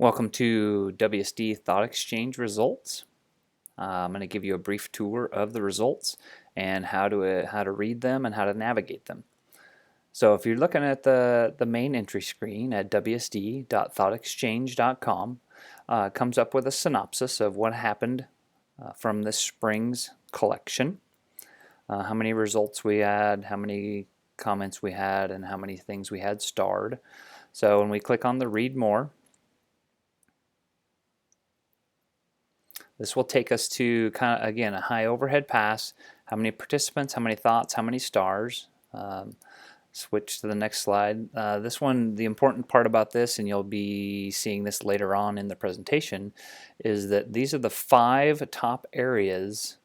Welcome to WSD Thoughtexchange results. I'm going to give you a brief tour of the results and how to read them and how to navigate them. So if you're looking at the main entry screen at wsd.thoughtexchange.com, it comes up with a synopsis of what happened from this spring's collection, how many results we had, how many comments we had, and how many things we had starred. So when we click on the Read More, this will take us to kind of, again, a high overhead pass. How many participants, how many thoughts, how many stars. Switch to the next slide. This one, the important part about this, and you'll be seeing this later on in the presentation, is that these are the 5 top areas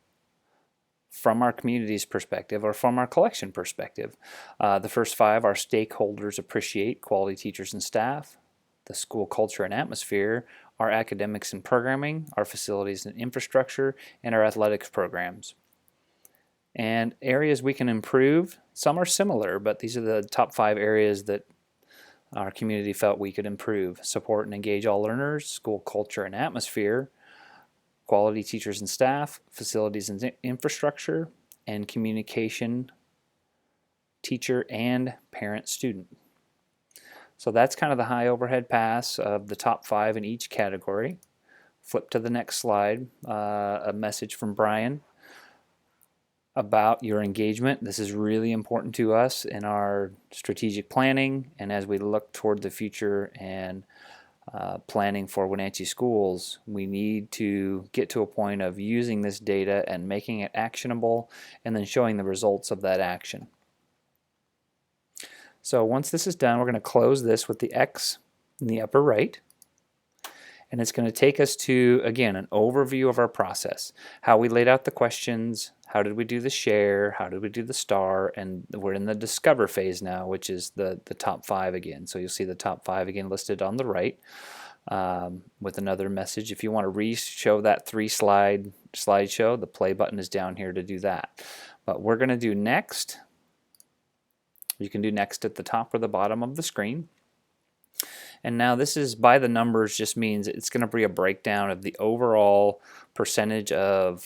from our community's perspective or from our collection perspective. The first 5 are stakeholders appreciate, quality teachers and staff, the school culture and atmosphere, our academics and programming, our facilities and infrastructure, and our athletics programs. And areas we can improve, some are similar, but these are the top 5 areas that our community felt we could improve. Support and engage all learners, school culture and atmosphere, quality teachers and staff, facilities and infrastructure, and communication, teacher and parent-student. So that's kind of the high overhead pass of the top 5 in each category. Flip to the next slide, a message from Brian about your engagement. This is really important to us in our strategic planning and as we look toward the future and planning for Wenatchee Schools. We need to get to a point of using this data and making it actionable and then showing the results of that action. So once this is done, we're going to close this with the X in the upper right. And it's going to take us to, again, an overview of our process. How we laid out the questions, how did we do the share, how did we do the star, and we're in the discover phase now, which is the top 5 again. So you'll see the top 5 again listed on the right with another message. If you want to re-show that 3-slide slideshow, the play button is down here to do that. But we're going to do next. You can do next at the top or the bottom of the screen. And now this is by the numbers, just means it's going to be a breakdown of the overall percentage of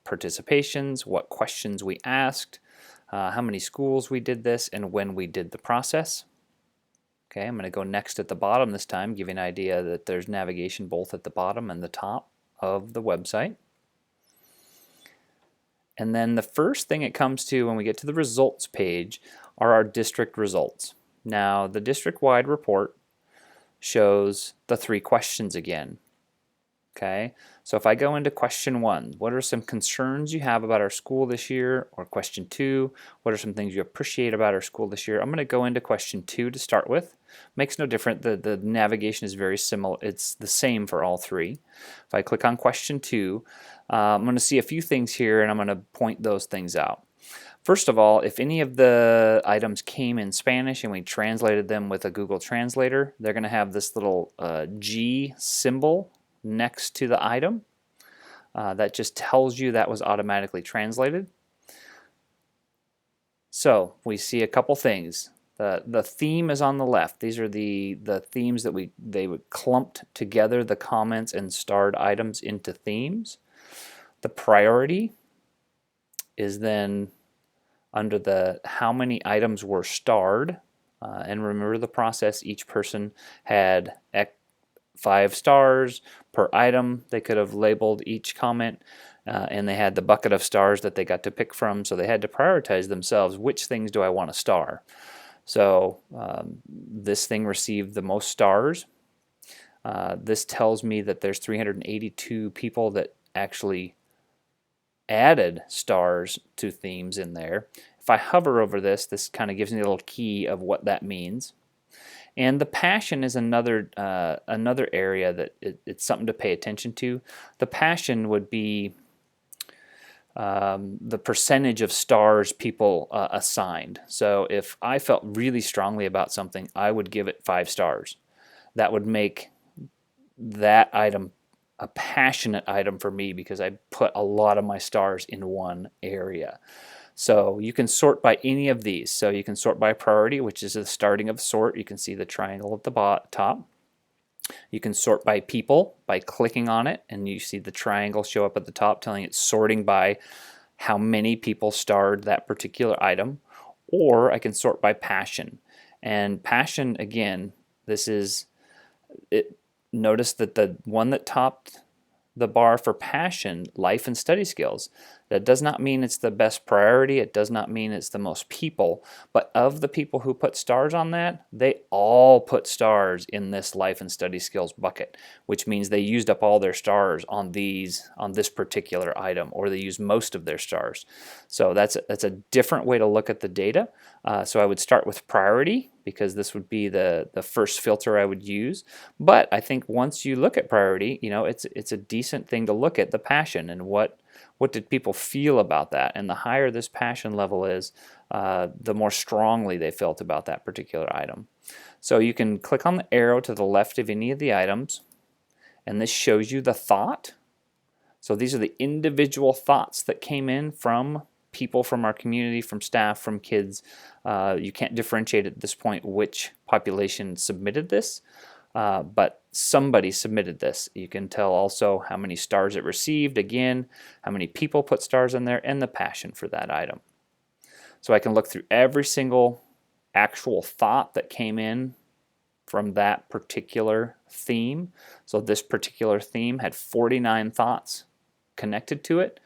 participations, what questions we asked, how many schools we did this, and when we did the process. Okay, I'm going to go next at the bottom this time, give you an idea that there's navigation both at the bottom and the top of the website. And then the first thing it comes to when we get to the results page are our district results. Now, the district-wide report shows the 3 questions again. Okay, so if I go into question 1, what are some concerns you have about our school this year? Or question 2, what are some things you appreciate about our school this year? I'm going to go into question 2 to start with. Makes no difference. The navigation is very similar. It's the same for all 3. If I click on question 2, I'm going to see a few things here, and I'm going to point those things out. First of all, if any of the items came in Spanish and we translated them with a Google Translator, they're going to have this little G symbol next to the item. That just tells you that was automatically translated. So we see a couple things. The theme is on the left. These are the themes that they would clumped together the comments and starred items into themes. The priority is then under the how many items were starred, and remember the process, each person had 5 stars per item. They could have labeled each comment, and they had the bucket of stars that they got to pick from, so they had to prioritize themselves, which things do I want to star. So this thing received the most stars. This tells me that there's 382 people that actually added stars to themes in there. If I hover over this, this kind of gives me a little key of what that means. And the passion is another area that it's something to pay attention to. The passion would be the percentage of stars people assigned. So if I felt really strongly about something, I would give it 5 stars. That would make that item a passionate item for me because I put a lot of my stars in one area. So you can sort by any of these. So you can sort by priority, which is the starting of sort. You can see the triangle at the top. You can sort by people by clicking on it, and you see the triangle show up at the top telling it sorting by how many people starred that particular item. Or I can sort by passion. And passion, again, this is it. Notice that the one that topped the bar for passion, life and study skills, that does not mean it's the best priority. It does not mean it's the most people. But of the people who put stars on that, they all put stars in this life and study skills bucket, which means they used up all their stars on this particular item, or they used most of their stars. So that's a different way to look at the data. So I would start with priority, because this would be the first filter I would use. But I think once you look at priority, it's a decent thing to look at the passion and what did people feel about that. And the higher this passion level is, the more strongly they felt about that particular item. So you can click on the arrow to the left of any of the items, and this shows you the thought. So these are the individual thoughts that came in from people from our community, from staff, from kids. You can't differentiate at this point which population submitted this, but somebody submitted this. You can tell also how many stars it received, again, how many people put stars in there, and the passion for that item. So I can look through every single actual thought that came in from that particular theme. So this particular theme had 49 thoughts connected to it.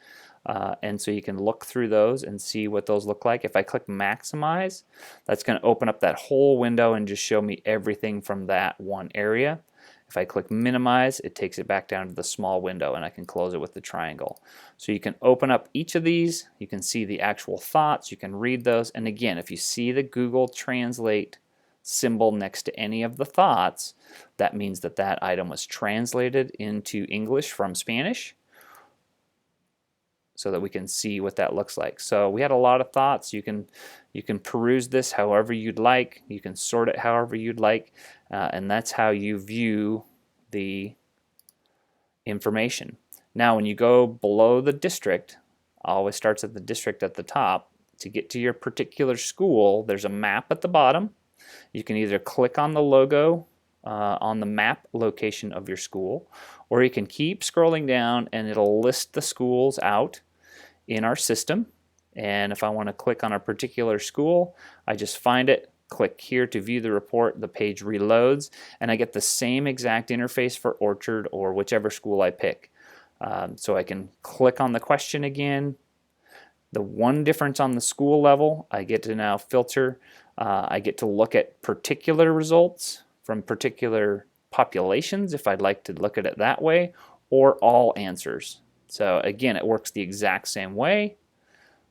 And so you can look through those and see what those look like. If I click maximize, that's going to open up that whole window and just show me everything from that one area. If I click minimize, it takes it back down to the small window, and I can close it with the triangle. So you can open up each of these, you can see the actual thoughts, you can read those, and again, if you see the Google Translate symbol next to any of the thoughts, that means that that item was translated into English from Spanish, so that we can see what that looks like. So we had a lot of thoughts. You can peruse this however you'd like. You can sort it however you'd like, and that's how you view the information. Now when you go below the district, always starts at the district at the top. To get to your particular school, there's a map at the bottom. You can either click on the logo on the map location of your school, or you can keep scrolling down and it'll list the schools out in our system. And if I want to click on a particular school, I just find it, click here to view the report, the page reloads, and I get the same exact interface for Orchard or whichever school I pick. So I can click on the question again. The one difference on the school level, I get to now filter. I get to look at particular results from particular populations if I'd like to look at it that way, or all answers. So again, it works the exact same way.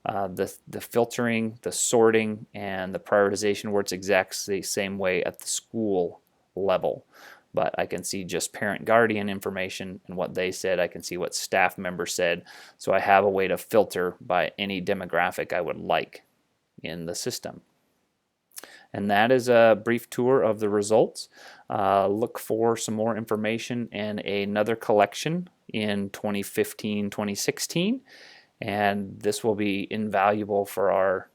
The filtering, the sorting, and the prioritization works exactly the same way at the school level. But I can see just parent-guardian information and what they said. I can see what staff members said. So I have a way to filter by any demographic I would like in the system. And that is a brief tour of the results. Look for some more information and another collection in 2015-2016. And this will be invaluable for our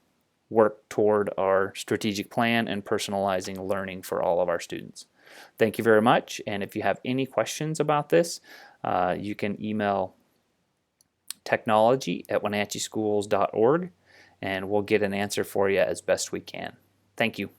work toward our strategic plan and personalizing learning for all of our students. Thank you very much. And if you have any questions about this, you can email technology@wenatcheeschools.org, and we'll get an answer for you as best we can. Thank you.